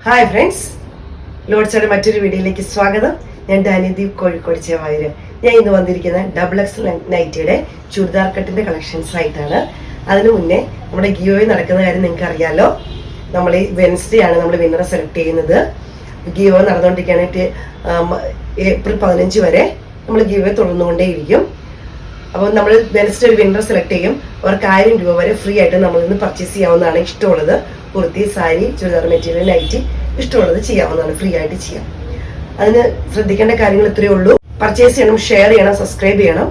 Hi friends, ലോഡ്സയുടെ മറ്റൊരു വീഡിയോയിലേക്ക് സ്വാഗതം. ഞാൻ ഡാനിദീപ്, കോഴിക്കോട് ചേവായൂര്. ഞാൻ ഇന്ന് വന്നിരിക്കുന്ന XXL നൈറ്റിയുടെ ചുരിദാർ കട്ടിന്റെ കളക്ഷൻസ് ആയിട്ടാണ്. അതിനു മുന്നേ നമ്മുടെ ഗിയോയിൽ നടക്കുന്ന കാര്യം നിങ്ങൾക്ക് അറിയാലോ. നമ്മൾ ഈ വെൻസ്ഡേ ആണ് നമ്മൾ വിന്നറെ സെലക്ട് ചെയ്യുന്നത്. ഗിയോ നടന്നുകൊണ്ടിരിക്കുകയാണെങ്കിൽ ഏപ്രിൽ 15 വരെ നമ്മൾ ഗിയോ തുടർന്നുകൊണ്ടേയിരിക്കും. അപ്പോൾ നമ്മൾ വെൻസ്ഡേ ഒരു വിന്നറെ സെലക്ട് ചെയ്യും. അവർക്ക് 1000 രൂപ വരെ ഫ്രീ ആയിട്ട് നമ്മളിൽ നിന്ന് പർച്ചേസ് ചെയ്യാവുന്നതാണ്. ഇഷ്ടമുള്ളത് കുർത്തി, സാരി, ചുരിദാർ മെറ്റീരിയൽ, നൈറ്റി ഇഷ്ടമുള്ളത് ചെയ്യാവുന്നതാണ്. ഫ്രീ ആയിട്ട് ചെയ്യാം. അതിന് ശ്രദ്ധിക്കേണ്ട കാര്യങ്ങൾ ഇത്രയേ ഉള്ളൂ. പർച്ചേസ് ചെയ്യണം, ഷെയർ ചെയ്യണം, സബ്സ്ക്രൈബ് ചെയ്യണം.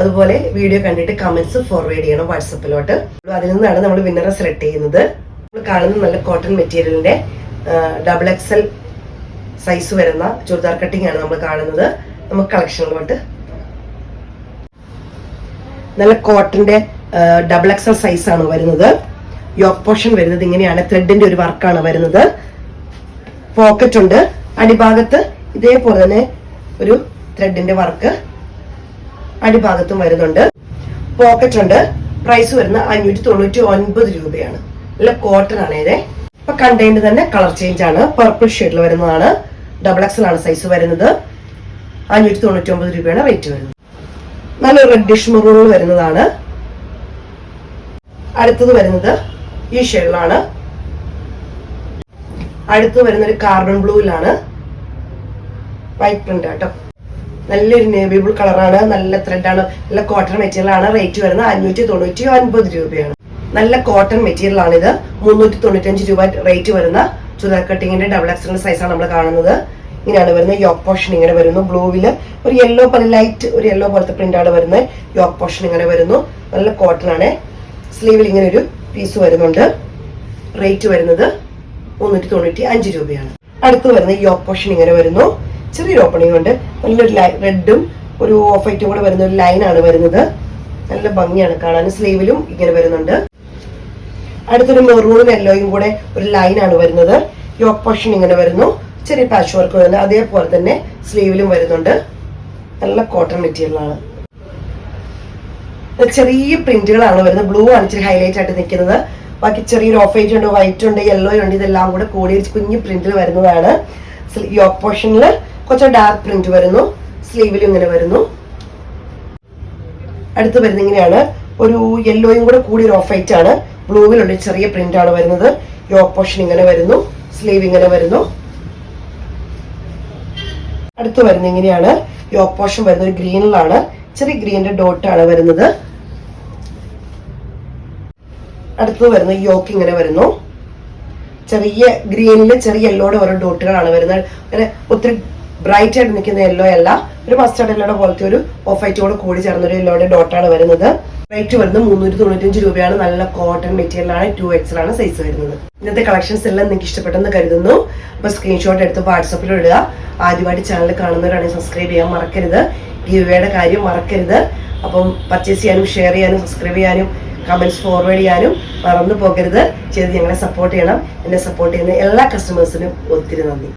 അതുപോലെ വീഡിയോ കണ്ടിട്ട് കമന്റ്സ് ഫോർവേഡ് ചെയ്യണം വാട്സപ്പിലോട്ട്. അതിൽ നിന്നാണ് നമ്മൾ വിന്നറെ സെലക്ട് ചെയ്യുന്നത്. നമ്മൾ കാണുന്ന നല്ല കോട്ടൺ മെറ്റീരിയലിന്റെ XXL സൈസ് വരുന്ന ചുരിദാർ കട്ടിംഗ് ആണ് നമ്മൾ കാണുന്നത്. നമുക്ക് കളക്ഷനിലോട്ട് നല്ല കോട്ടന്റെ XXL സൈസ് ആണ് വരുന്നത്. യോക്ക് പോർഷൻ വരുന്നത് ഇങ്ങനെയാണ്. ത്രെഡിന്റെ ഒരു വർക്കാണ് വരുന്നത്. പോക്കറ്റ് ഉണ്ട്. അടിഭാഗത്ത് ഇതേപോലെ തന്നെ ഒരു ത്രെഡിന്റെ വർക്ക് അടിഭാഗത്തും വരുന്നുണ്ട്. പോക്കറ്റ് ഉണ്ട്. പ്രൈസ് വരുന്ന 599 രൂപയാണ്. നല്ല കോട്ടൺ ആണ് ഇത്. ഇപ്പൊ കണ്ടതിന്റെ തന്നെ കളർ ചേഞ്ച് ആണ്. പർപ്പിൾ ഷെയ്ഡിൽ വരുന്നതാണ്. XXL ആണ് സൈസ് വരുന്നത്. 599 രൂപയാണ് റേറ്റ് വരുന്നത്. നല്ല റെഡിഷ് മെറൂൺ വരുന്നതാണ്. അടുത്തത് വരുന്നത് ഈ ഷെയ്ഡിലാണ്. അടുത്ത് വരുന്ന ഒരു കാർബൺ ബ്ലൂയിലാണ്. വൈറ്റ് പ്രിന്റ് ആട്ടോ. നല്ലൊരു നേവി ബ്ലൂ കളറാണ്. നല്ല ത്രെഡാണ്. നല്ല കോട്ടൺ മെറ്റീരിയൽ ആണ്. റേറ്റ് വരുന്നത് 599 രൂപയാണ്. നല്ല കോട്ടൺ മെറ്റീരിയൽ ആണിത്. 395 രൂപ റേറ്റ് വരുന്ന ചുരിദാർ കട്ടിങ്ങിന്റെ XXL സൈസാണ് നമ്മൾ കാണുന്നത്. ഇങ്ങനെയാണ് വരുന്നത്. യോക്ക് പോർഷൻ ഇങ്ങനെ വരുന്നു. ബ്ലൂവില് ഒരു യെല്ലോ പോലെ ലൈറ്റ് ഒരു യെല്ലോ പോലത്തെ പ്രിന്റ് ആണ് വരുന്നത്. യോക്ക് പോർഷൻ ഇങ്ങനെ വരുന്നു. നല്ല കോട്ടൺ ആണ്. സ്ലീവിൽ ഇങ്ങനെ ഒരു പീസ് വരുന്നുണ്ട്. റേറ്റ് വരുന്നത് 395 രൂപയാണ്. അടുത്ത് വരുന്ന യോക്ക് പോർഷൻ ഇങ്ങനെ വരുന്നു. ചെറിയൊരു ഓപ്പണിംഗ് ഉണ്ട്. നല്ലൊരു റെഡും ഒരു ഓഫ് വൈറ്റും കൂടെ വരുന്ന ഒരു ലൈനാണ് വരുന്നത്. നല്ല ഭംഗിയാണ് കാണാൻ. സ്ലീവിലും ഇങ്ങനെ വരുന്നുണ്ട്. അടുത്തൊരു മെറൂണും യെല്ലോയും കൂടെ ഒരു ലൈനാണ് വരുന്നത്. യോക്ക് പോർഷൻ ഇങ്ങനെ വരുന്നു. ചെറിയ പാച്ച് വർക്ക് വരുന്നത്. അതേപോലെ തന്നെ സ്ലീവിലും വരുന്നുണ്ട്. നല്ല കോട്ടൺ മെറ്റീരിയൽ ആണ്. ചെറിയ പ്രിന്റുകളാണ് വരുന്നത്. ബ്ലൂ ആണ് ഇച്ചിരി ഹൈലൈറ്റ് ആയിട്ട് നിൽക്കുന്നത്. ബാക്കി ചെറിയൊരു ഓഫ് വൈറ്റ് ഉണ്ട്, വൈറ്റ് ഉണ്ട്, യെല്ലോ ഉണ്ട്. ഇതെല്ലാം കൂടെ കൂടി കുഞ്ഞു പ്രിന്റിൽ വരുന്നതാണ്. യോക്ക് പോർഷനിൽ കുറച്ച് ഡാർക്ക് പ്രിന്റ് വരുന്നു. സ്ലീവിലും ഇങ്ങനെ വരുന്നു. അടുത്ത് വരുന്നത് ഇങ്ങനെയാണ്. ഒരു യെല്ലോയും കൂടെ കൂടി ഒരു ഓഫ് വൈറ്റ് ആണ്. ബ്ലൂവിലുള്ള ചെറിയ പ്രിന്റ് ആണ് വരുന്നത്. യോക്ക് പോർഷൻ ഇങ്ങനെ വരുന്നു. സ്ലീവ് ഇങ്ങനെ വരുന്നു. അടുത്ത് വരുന്നത് ഇങ്ങനെയാണ്. യോക്ക് പോർഷൻ വരുന്നത് ഒരു ഗ്രീനിലാണ്. ചെറിയ ഗ്രീനിന്റെ ഡോട്ട് ആണ് വരുന്നത്. അടുത്തത് വരുന്നത് യോക്ക് ഇങ്ങനെ വരുന്നു. ചെറിയ ഗ്രീനില് ചെറിയ യെല്ലോയുടെ ഓരോ ഡോട്ടുകളാണ് വരുന്നത്. അങ്ങനെ ഒത്തിരി ബ്രൈറ്റ് ആയിട്ട് നിൽക്കുന്ന യെല്ലോ അല്ല. ഒരു മസ്റ്റർഡ് യെല്ലോയുടെ പോലത്തെ ഒരു ഓഫ് വൈറ്റോട് കൂടി ചേർന്നൊരു യെല്ലോയുടെ ഡോട്ടാണ് വരുന്നത്. റേറ്റ് വരുന്നത് 395 രൂപയാണ്. നല്ല കോട്ടൺ മെറ്റീരിയൽ ആണ്. 2XL ആണ് സൈസ് വരുന്നത്. ഇന്നത്തെ കളക്ഷൻസ് എല്ലാം നിങ്ങൾക്ക് ഇഷ്ടപ്പെട്ടെന്ന് കരുതുന്നു. അപ്പൊ സ്ക്രീൻഷോട്ട് എടുത്ത് വാട്സപ്പിൽ ഇടുക. ആദ്യമായിട്ട് ചാനൽ കാണുന്നവരാണെങ്കിൽ സബ്സ്ക്രൈബ് ചെയ്യാൻ മറക്കരുത്. ഗിവ്വേയുടെ കാര്യം മറക്കരുത്. അപ്പം പർച്ചേസ് ചെയ്യാനും ഷെയർ ചെയ്യാനും സബ്സ്ക്രൈബ് ചെയ്യാനും കമന്റ്സ് ഫോർവേഡ് ചെയ്യാനും മറന്നു പോകരുത്. ചെയ്ത് ഞങ്ങളെ സപ്പോർട്ട് ചെയ്യണം. എന്നെ സപ്പോർട്ട് ചെയ്യുന്ന എല്ലാ കസ്റ്റമേഴ്സിനും ഒത്തിരി നന്ദി.